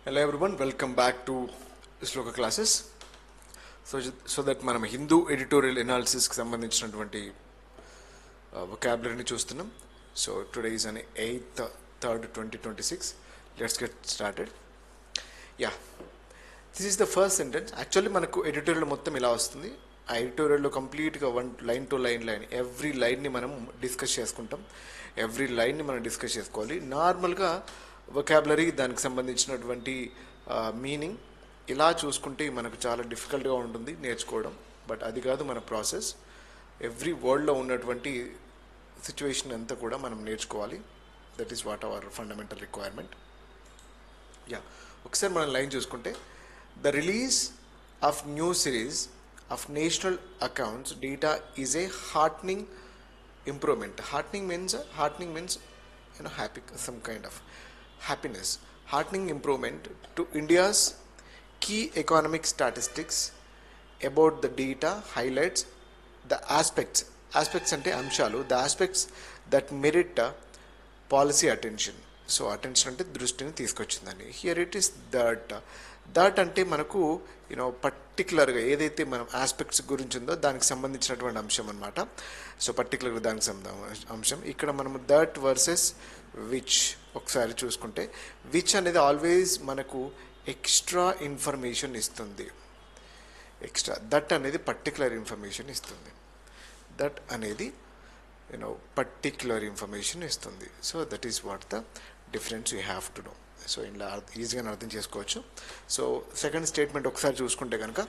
Hello everyone, welcome back to Shloka classes. So that మనం Hindu editorial ఎనాలిసిస్కి సంబంధించినటువంటి vocabulary చూస్తున్నాం. So today is an 8th 3rd 2026. Let's get started. Yeah, this is the first sentence. Actually మనకు editorial మొత్తం ఇలా వస్తుంది. ఆ ఎడిటోరియల్లో కంప్లీట్గా line to line every లైన్ని మనం డిస్కస్ చేసుకుంటాం. ఎవ్రీ లైన్ని మనం డిస్కస్ చేసుకోవాలి. నార్మల్గా వొకాబులరీ దానికి సంబంధించినటువంటి మీనింగ్ ఇలా చూసుకుంటే మనకు చాలా డిఫికల్ట్గా ఉంటుంది నేర్చుకోవడం. బట్ అది కాదు మన ప్రాసెస్. ఎవ్రీ వరల్డ్లో ఉన్నటువంటి సిచ్యువేషన్ అంతా కూడా మనం నేర్చుకోవాలి. That is what hour fundamental requirement. Yeah, ఒకసారి మనం లైన్ చూసుకుంటే, the release of new series of national accounts data is a heartening improvement. Heartening means happy, some kind of happiness. Heartening improvement to India's key economic statistics about the data highlights the aspects ante amshalu, the aspects that merit policy attention. So attention అంటే దృష్టిని తీసుకొచ్చిందండి. Here it is that అంటే మనకు పర్టికులర్గా ఏదైతే మనం aspects గురించి ఉందో దానికి సంబంధించినటువంటి అంశం అనమాట. సో పర్టికులర్గా దానికి అంశం ఇక్కడ మనము దట్ వర్సెస్ విచ్ ఒకసారి చూసుకుంటే, విచ్ అనేది ఆల్వేస్ మనకు ఎక్స్ట్రా ఇన్ఫర్మేషన్ ఇస్తుంది. దట్ అనేది పర్టికులర్ ఇన్ఫర్మేషన్ ఇస్తుంది. దట్ అనేది పర్టిక్యులర్ ఇన్ఫర్మేషన్ ఇస్తుంది. So that is what the difference you have to know. So ఇలా ఈజీగా అర్థం చేసుకోవచ్చు. సో సెకండ్ స్టేట్మెంట్ ఒకసారి చూసుకుంటే కనుక,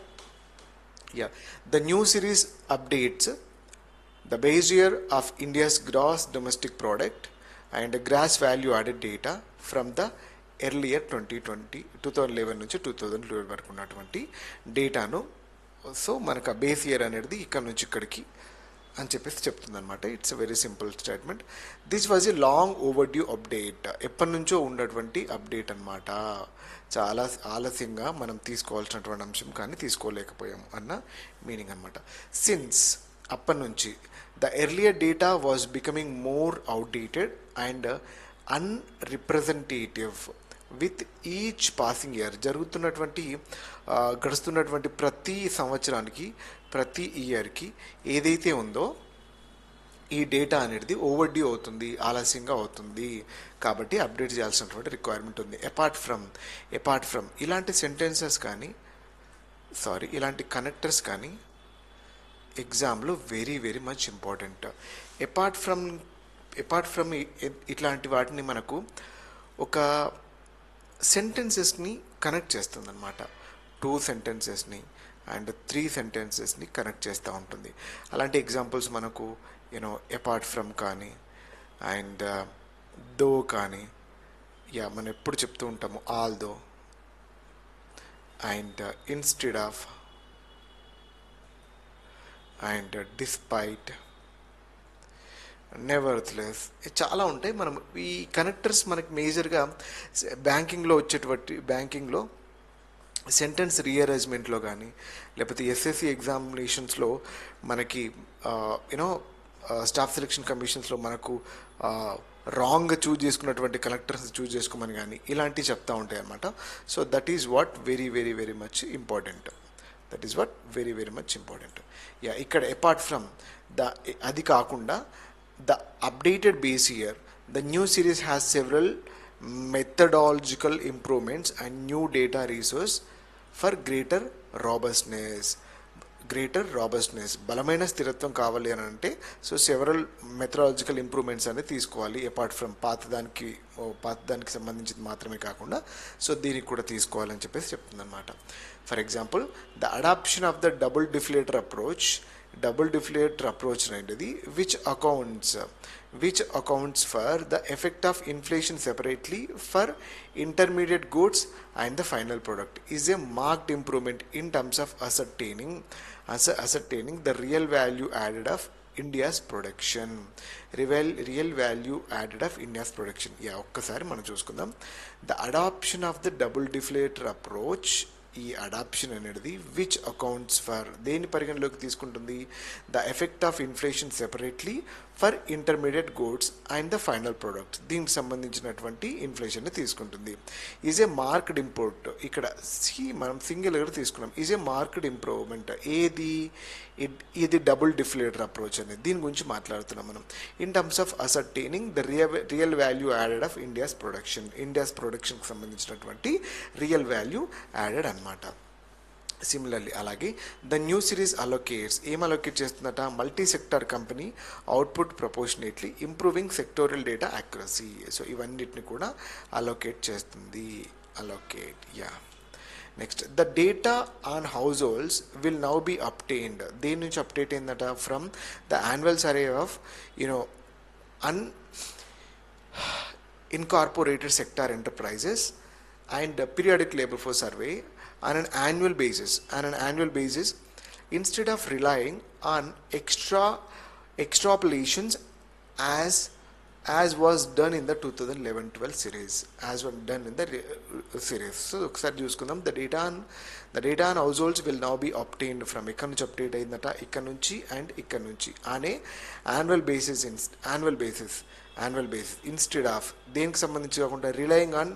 yeah, the new series updates the base year of India's gross domestic product and gross value added data from the earlier 2011 నుంచి 2012 వరకు ఉన్నటువంటి డేటాను, సో మనకు ఆ బేస్ ఇయర్ అనేది ఇక్కడ నుంచి ఇక్కడికి అని చెప్పేసి చెప్తుంది అనమాట. It's a very simple statement. This was a long over due update. ఎప్పటి నుంచో ఉన్నటువంటి అప్డేట్ అనమాట. చాలా ఆలస్యంగా మనం తీసుకోవాల్సినటువంటి అంశం కానీ తీసుకోలేకపోయాం అన్న మీనింగ్ అనమాట. సిన్స్ అప్పటి నుంచి the earlier data was becoming more outdated and unrepresentative with each passing year. గడుస్తున్నటువంటి ప్రతి సంవత్సరానికి, ప్రతి ఇయర్కి ఏదైతే ఉందో ఈ డేటా అనేది ఓవర్ డ్యూ అవుతుంది, ఆలస్యంగా అవుతుంది. కాబట్టి అప్డేట్ చేయాల్సినటువంటి రిక్వైర్మెంట్ ఉంది. అపార్ట్ ఫ్రమ్ ఇలాంటి సెంటెన్సెస్ కానీ, ఇలాంటి కనెక్టర్స్ కానీ ఎగ్జామ్లో very very much important. Apart from ఇట్లాంటి వాటిని మనకు ఒక సెంటెన్సెస్ని కనెక్ట్ చేస్తుంది అనమాట. 2 సెంటెన్సెస్ని అండ్ 3 సెంటెన్సెస్ని కనెక్ట్ చేస్తూ ఉంటుంది. అలాంటి ఎగ్జాంపుల్స్ మనకు అపార్ట్ ఫ్రమ్ కానీ అండ్ దో కానీ, యా, మనం ఎప్పుడు చెప్తూ ఉంటాము all though and instead of and despite, నెవర్త్లెస్, చాలా ఉంటాయి. మనం ఈ కనెక్టర్స్ మనకి మేజర్గా బ్యాంకింగ్లో సెంటెన్స్ రీఅరేంజ్మెంట్లో కానీ, లేకపోతే ఎస్ఎస్సి ఎగ్జామినేషన్స్లో మనకి స్టాఫ్ సెలెక్షన్ కమిషన్స్లో మనకు రాంగ్గా చూజ్ చేసుకున్నటువంటి కనెక్టర్స్ చూజ్ చేసుకోమని కానీ ఇలాంటివి చెప్తూ ఉంటాయి అన్నమాట. So that is what very very very much important. Yeah, ఇక్కడ అపార్ట్ ఫ్రమ్ అది కాకుండా the updated base year, the new series has several methodological improvements and new data resource for greater robustness. బలమైన స్థిరత్వం కావాలి అని అంటే, సో సెవరల్ మెథడాలజికల్ ఇంప్రూవ్మెంట్స్ అనేది తీసుకోవాలి. అపార్ట్ ఫ్రమ్ పాతదానికి సంబంధించింది మాత్రమే కాకుండా సో దీనికి కూడా తీసుకోవాలని చెప్పేసి చెప్తుంది అనమాట. For example, the adoption of the double deflator approach అనేది which accounts for the effect of inflation separately for intermediate goods and the final product is a marked improvement in terms of ascertaining the real value added of India's production. Yeah, ఒక్కసారి మనం చూసుకుందాం. The adoption of the double deflator approach, ఈ adoption అనేది which accounts for దేని పరిగణలోకి తీసుకుంటుంది, the effect of inflation separately for intermediate goods and the final product. దీనికి సంబంధించినటువంటి ఇన్ఫ్లేషన్ని తీసుకుంటుంది. Is a marked import. ఇక్కడ మనం సింగిల్గా తీసుకున్నాం. Is a marked improvement. ఇది డబుల్ డిఫ్లేటర్ అప్రోచ్ అనేది దీని గురించి మాట్లాడుతున్నాం మనం. In terms of ascertaining the real value added of India's ప్రొడక్షన్కి సంబంధించినటువంటి రియల్ వాల్యూ యాడెడ్ అనమాట. సిమిలర్లీ అలాగే ద న్యూ సిరీస్ అలొకేట్స్ ఏం అలొకేట్ చేస్తుందట, multi sector company output proportionately improving sectoral data accuracy. So ఇవన్నిటిని కూడా అలొకేట్ చేస్తుంది. Next the data on households will now be obtained. దేని నుంచి అప్డేట్ అయిందట, from the annual survey of incorporated sector enterprises and periodic labor force survey on an annual basis instead of relying on extrapolations as was done in the 2011-12 series, so ఒకసారి చూసుకుందాం. the data on households will now be obtained from ఇక్కడ నుంచి update అయిందట, ఇక్కడ నుంచి and ఇక్కడ నుంచి అనే annual basis ఇన్స్టెడ్ ఆఫ్ దేనికి సంబంధించి కాకుండా relying on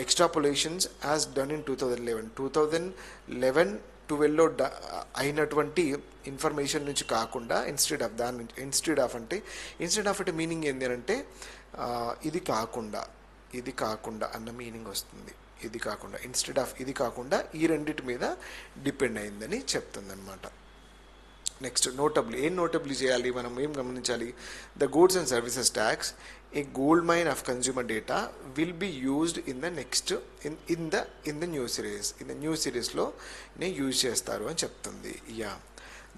extrapolations as done in 2011-12లో అయినటువంటి ఇన్ఫర్మేషన్ నుంచి కాకుండా ఇన్స్టెడ్ ఆఫ్ అంటే మీనింగ్ ఏంటి అంటే ఇది కాకుండా అన్న మీనింగ్ వస్తుంది. ఇది కాకుండా ఈ రెండిటి మీద డిపెండ్ అయిందని చెప్తుంది అనమాట. నెక్స్ట్ నోటబ్లీ చేయాలి, మనం ఏం గమనించాలి, the goods and services tax a gold mine of consumer data will be used in the న్యూ సిరీస్లో యూజ్ చేస్తారు అని చెప్తుంది.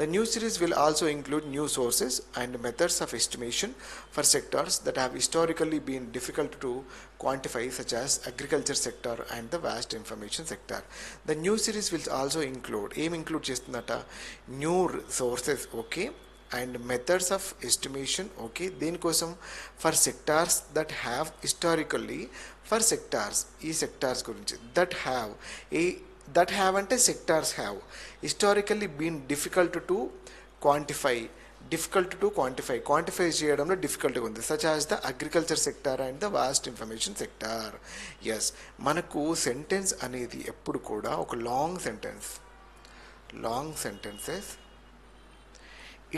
The new series will also include new sources and methods of estimation for sectors that have historically been difficult to quantify, such as agriculture sector and the vast information sector. The new series will also include new sources, and methods of estimation, దేని కోసం, for sectors that have historically, ఈ sectors గురించి that have అంటే sectors have historically been difficult to quantify చేయడంలో డిఫికల్ట్గా ఉంది, such as the agriculture sector and the vast information sector. మనకు sentence అనేది ఎప్పుడు కూడా ఒక లాంగ్ సెంటెన్సెస్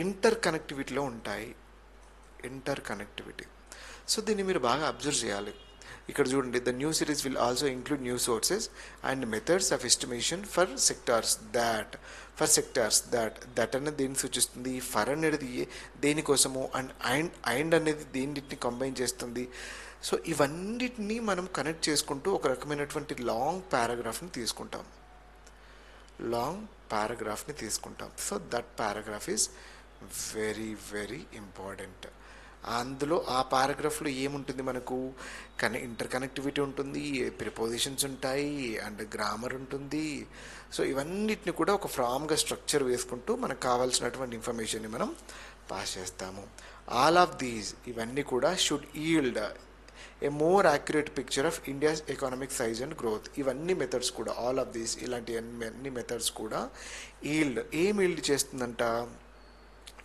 ఇంటర్ కనెక్టివిటీలో ఉంటాయి. సో దీన్ని మీరు బాగా అబ్జర్వ్ చేయాలి. ఇక్కడ చూడండి, the new series will also include new sources and methods of estimation for sectors that అనేది దేన్ని సూచిస్తుంది, ఫర్ అనేది దేనికోసము, అండ్ అనేది దేన్నిటిని కంబైన్ చేస్తుంది. సో ఇవన్నిటిని మనం కనెక్ట్ చేసుకుంటూ ఒక రకమైనటువంటి లాంగ్ పారాగ్రాఫ్ని తీసుకుంటాం. So that paragraph is very very important. అందులో ఆ పారాగ్రాఫ్లో ఏముంటుంది, మనకు ఇంటర్ కనెక్టివిటీ ఉంటుంది, ప్రిపోజిషన్స్ ఉంటాయి, అండ్ గ్రామర్ ఉంటుంది. సో ఇవన్నిటిని కూడా ఒక ఫామ్గా స్ట్రక్చర్ వేసుకుంటూ మనకు కావాల్సినటువంటి ఇన్ఫర్మేషన్ని మనం పాస్ చేస్తాము. ఆల్ ఆఫ్ దీస్ ఇవన్నీ కూడా should yield A more accurate picture of India's economic size and growth. ఇవన్నీ మెథడ్స్ కూడా, ఆల్ ఆఫ్ దీస్ ఇలాంటి అన్ని మెథడ్స్ కూడా ఈల్డ్ చేస్తుందంట.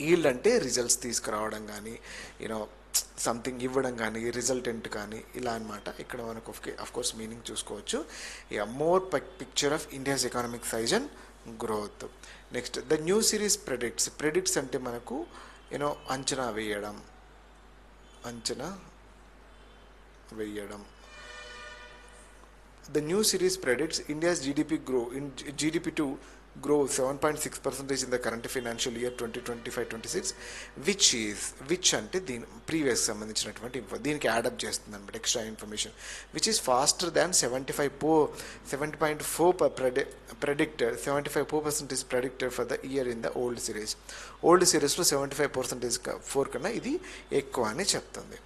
ఈల్డ్ అంటే రిజల్ట్స్ తీసుకురావడం కానీ, సంథింగ్ ఇవ్వడం కానీ, రిజల్టెంట్ కానీ, ఇలా అనమాట. ఇక్కడ మనకు కోర్స్ మీనింగ్ చూసుకోవచ్చు. More picture of India's economic size and growth. Next the new series ప్రెడిక్ట్స్ అంటే మనకు అంచనా వేయడం. The new series predicts India's GDP to grow 7.6% in the current financial year 2025-26, which అంటే దీని ప్రీవియస్ సంబంధించినటువంటి దీనికి యాడప్ చేస్తుంది అనమాట extra information, which is faster than 75% is predicted for the year in the old సిరీస్లో 75% కన్నా ఇది ఎక్కువ అని చెప్తుంది.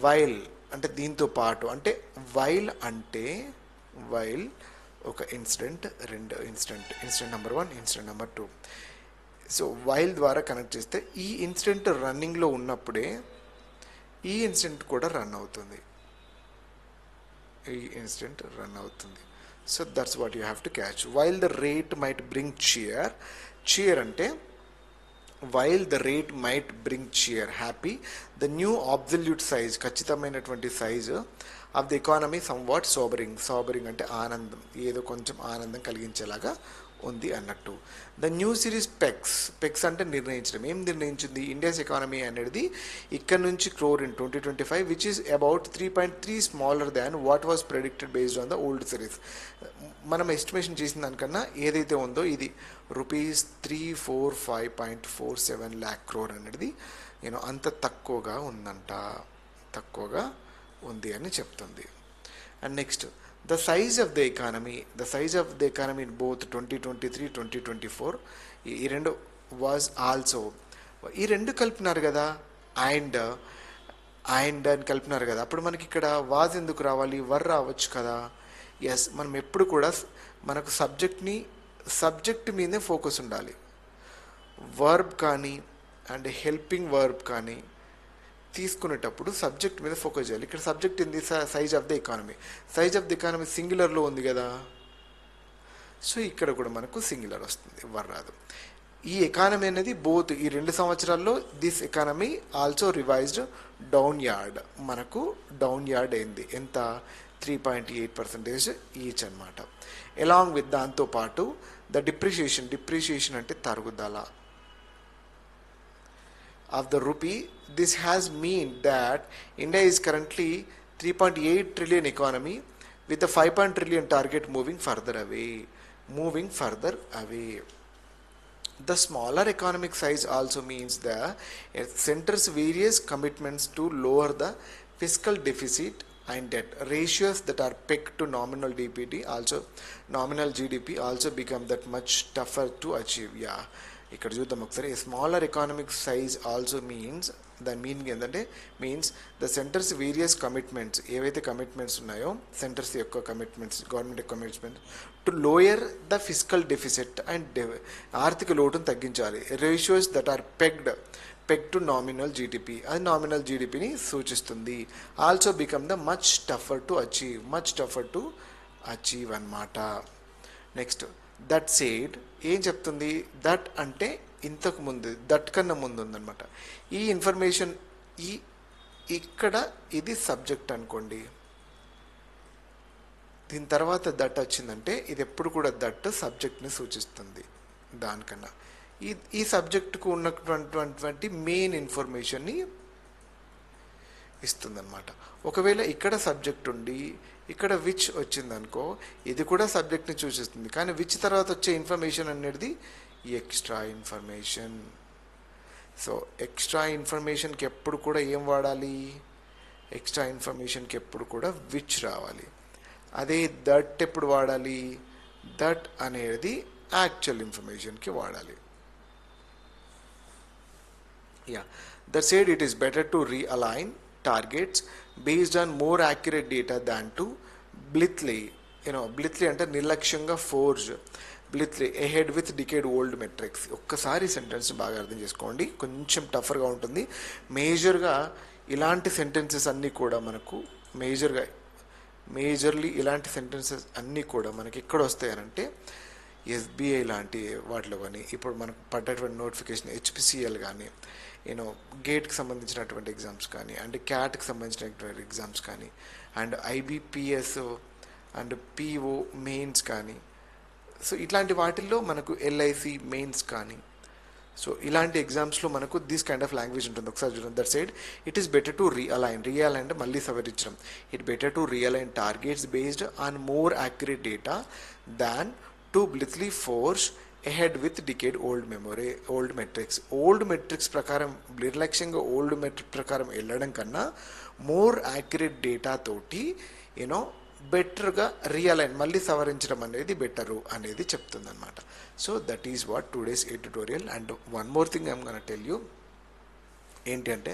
వైల్ అంటే దీంతో పాటు, అంటే వైల్ ఒక incident number 1, incident number 2. So while ద్వారా కనెక్ట్ చేస్తే ఈ ఇన్సిడెంట్ రన్నింగ్లో ఉన్నప్పుడే ఈ ఇన్సిడెంట్ కూడా రన్ అవుతుంది. So that's what you have to catch. While the rate might bring cheer అంటే while the rate might bring cheer happy the new absolute size ఖచ్చితమైనటువంటి size of the economy somewhat sobering అంటే ఆనందం, ఏదో కొంచెం ఆనందం కలిగించేలాగా ఉంది అన్నట్టు. ద న్యూ సిరీస్ పెక్స్ అంటే నిర్ణయించడం. ఏం నిర్ణయించింది? ఇండియాస్ ఎకానమీ అనేది ఇక్కడ నుంచి crore in 2025 which is about 3.3 smaller than what was predicted based on the old series. మనం ఎస్టిమేషన్ చేసిన దానికన్నా ఏదైతే ఉందో ఇది ₹345.47 lakh crore అనేది అంత తక్కువగా ఉందంట, తక్కువగా ఉంది అని చెప్తుంది. And next the size of the economy in both 2023 2024 ఈ రెండు was also ఈ రెండు కలిపినారు కదా, అండ్ అని కలిపినారు కదా, అప్పుడు మనకి ఇక్కడ వాజ్ ఎందుకు రావాలి, వర్ రావచ్చు కదా. ఎస్, మనం ఎప్పుడు కూడా మనకు సబ్జెక్ట్ మీదే ఫోకస్ ఉండాలి. వర్బ్ కానీ అండ్ హెల్పింగ్ వర్బ్ కానీ తీసుకునేటప్పుడు సబ్జెక్ట్ మీద ఫోకస్ చేయాలి. ఇక్కడ సబ్జెక్ట్ ఏంది? Size of the economy. Size of the economy సింగులర్లో ఉంది కదా, సో ఇక్కడ కూడా మనకు సింగులర్ వస్తుంది, వర్ రాదు. ఈ ఎకానమీ అనేది బోత్ ఈ 2 సంవత్సరాల్లో this economy also revised down yard, మనకు డౌన్ యార్డ్ అయింది. ఎంత? 3.8% ఈచ్ అనమాట. అలాంగ్ విత్ దాంతోపాటు ద డిప్రిషియేషన్ అంటే తరుగుదల of the rupee. This has meant that India is currently 3.8 trillion economy with the 5 trillion target moving further away. The smaller economic size also means the center's various commitments to lower the fiscal deficit and debt ratios that are pegged to nominal GDP also become that much tougher to achieve. Yeah, ఇక్కడ చూద్దాం ఒకసారి. Smaller economic size also means, దాని meaning ఏంటంటే means the centre's various commitments, ఏవైతే commitments ఉన్నాయో centre's యొక్క commitments, government యొక్క commitments to lower the fiscal deficit and ఆర్థిక లోటును తగ్గించాలి. Ratios that are peg to nominal GDP, అది నామినల్ జీడిపిని సూచిస్తుంది. Also become the much tougher to achieve అన్నమాట. నెక్స్ట్ దట్ సేడ్ ఏం చెప్తుంది? దట్ అంటే ఇంతకు ముందు, దట్ కన్నా ముందు ఉందన్నమాట. ఈ ఇన్ఫర్మేషన్ ఇక్కడ ఇది సబ్జెక్ట్ అనుకోండి, దీని తర్వాత దట్ వచ్చిందంటే ఇది ఎప్పుడు కూడా దట్ సబ్జెక్ట్ని సూచిస్తుంది. దానికన్నా ఈ సబ్జెక్టుకు ఉన్నటువంటి మెయిన్ ఇన్ఫర్మేషన్ని ఇస్తుందన్నమాట. ఒకవేళ ఇక్కడ సబ్జెక్ట్ ఉండి ఇక్కడ విచ్ వచ్చిందనుకో, ఇది కూడా సబ్జెక్ట్ని సూచిస్తుంది, కానీ విచ్ తర్వాత వచ్చే ఇన్ఫర్మేషన్ అనేది ఎక్స్ట్రా ఇన్ఫర్మేషన్. సో ఎక్స్ట్రా ఇన్ఫర్మేషన్కి ఎప్పుడు కూడా ఏం వాడాలి? ఎక్స్ట్రా ఇన్ఫర్మేషన్కి ఎప్పుడు కూడా విచ్ రావాలి. అదే దట్ ఎప్పుడు వాడాలి? దట్ అనేది యాక్చువల్ ఇన్ఫర్మేషన్కి వాడాలి. Yeah, that said, it is better to realign targets based on more accurate data than to blithely అంటే నిర్లక్ష్యంగా blithely ahead with decade old metrics. ఒక్కసారి సెంటెన్స్ బాగా అర్థం చేసుకోండి, కొంచెం టఫర్గా ఉంటుంది. మేజర్గా ఇలాంటి సెంటెన్సెస్ అన్నీ కూడా మనకు మేజర్లీ ఇలాంటి సెంటెన్సెస్ అన్నీ కూడా మనకి ఎక్కడ వస్తాయనంటే ఎస్బీఐ లాంటి వాటిలో కానీ, ఇప్పుడు మనకు పడ్డటువంటి నోటిఫికేషన్ హెచ్పిసిఎల్ కానీ, గేట్కి సంబంధించినటువంటి ఎగ్జామ్స్ కానీ, అండ్ క్యాట్కి సంబంధించినటువంటి ఎగ్జామ్స్ కానీ, and IBPS and PO mains కానీ, సో ఇట్లాంటి వాటిల్లో మనకు ఎల్ఐసి మెయిన్స్ కానీ, సో ఇలాంటి ఎగ్జామ్స్లో మనకు దిస్ కైండ్ ఆఫ్ లాంగ్వేజ్ ఉంటుంది. ఒకసారి చూడండి. That side it is better to realign అంటే మళ్ళీ సవరించడం. It better to realign targets based on more accurate data than to blithely force ahead with decade old metrics ప్రకారం నిర్లక్ష్యంగా ఓల్డ్ మెట్రిక్ ప్రకారం వెళ్ళడం కన్నా మోర్ యాక్యురేట్ డేటా తోటి బెటర్గా రియలైన్ మళ్ళీ సవరించడం అనేది బెటరు అనేది చెప్తుంది అనమాట. So that is what today's editorial. And one more thing I'm gonna tell you ఏంటి అంటే,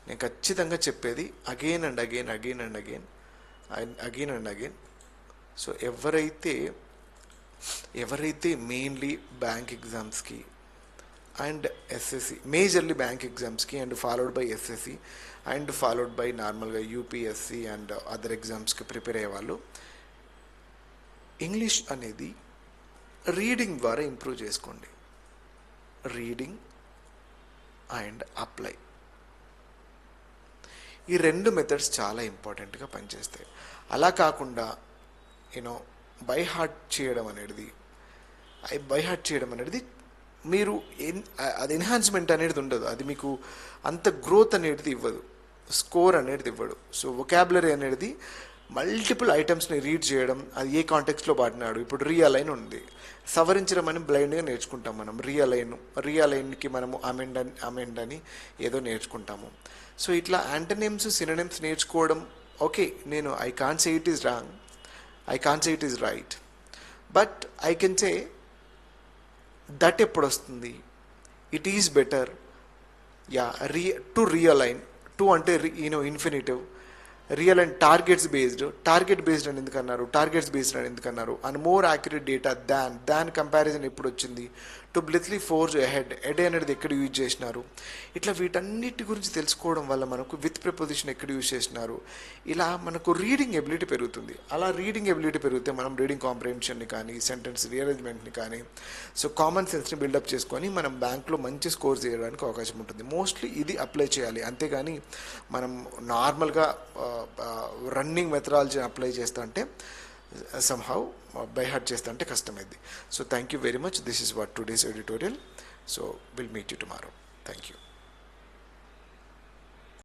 నేను ఖచ్చితంగా చెప్పేది అగైన్ అండ్ అగైన్. సో ఎవరైతే మెయిన్లీ బ్యాంక్ ఎగ్జామ్స్కి అండ్ ఎస్ఎస్సి, మేజర్లీ బ్యాంక్ ఎగ్జామ్స్కి and followed by SSC and followed by నార్మల్గా UPSC and other ఎగ్జామ్స్కి ప్రిపేర్ అయ్యేవాళ్ళు ఇంగ్లీష్ అనేది రీడింగ్ ద్వారా ఇంప్రూవ్ చేసుకోండి. రీడింగ్ అండ్ అప్లై, ఈ రెండు మెథడ్స్ చాలా ఇంపార్టెంట్గా పనిచేస్తాయి. అలా కాకుండా యూనో బై హార్ట్ చేయడం అనేది మీరు అది ఎన్హాన్స్మెంట్ అనేది ఉండదు, అది మీకు అంత గ్రోత్ అనేది ఇవ్వదు, స్కోర్ అనేది ఇవ్వడు. సో వొకాబులరీ అనేది మల్టిపుల్ ఐటమ్స్ని రీడ్ చేయడం, అది ఏ కాంటెక్స్లో వాడినాడు. ఇప్పుడు రియలైన్ ఉంది, సవరించడం అని బ్లైండ్గా నేర్చుకుంటాం మనం. రియలైన్కి మనము అమెండ్ అని ఏదో నేర్చుకుంటాము. సో ఇట్లా యాంటనిమ్స్ సినోనిమ్స్ నేర్చుకోవడం ఓకే. నేను I can't say it is wrong, I can't say it is right, but I can say that ఎప్పుడు వస్తుంది, it is better, yeah to realign. To అంటే infinitive, real and target based అని ఎందుకన్నారు, targets based అని ఎందుకన్నారు, and more accurate data than comparison ఎప్పుడు వచ్చింది, to బ్లిత్లీ forge ఎడ్ అనేది ఎక్కడ యూజ్ చేసినారు. ఇట్లా వీటన్నిటి గురించి తెలుసుకోవడం వల్ల మనకు విత్ ప్రిపోజిషన్ ఎక్కడ యూజ్ చేసినారు, ఇలా మనకు రీడింగ్ ఎబిలిటీ పెరుగుతుంది. అలా రీడింగ్ ఎబిలిటీ పెరిగితే మనం రీడింగ్ కాంప్రిహెన్షన్ని కానీ, సెంటెన్స్ రీఅరేంజ్మెంట్ని కానీ, సో కామన్ సెన్స్ని బిల్డప్ చేసుకొని మనం బ్యాంక్లో మంచి స్కోర్ చేయడానికి అవకాశం ఉంటుంది. మోస్ట్లీ ఇది అప్లై చేయాలి, అంతేగాని మనం నార్మల్గా రన్నింగ్ మెథడాలజీ అప్లై చేస్తా అంటే somehow by heart చేస్తా అంటే కష్టమైంది. So thank you very much. This is what today's editorial. So will meet you tomorrow. Thank you.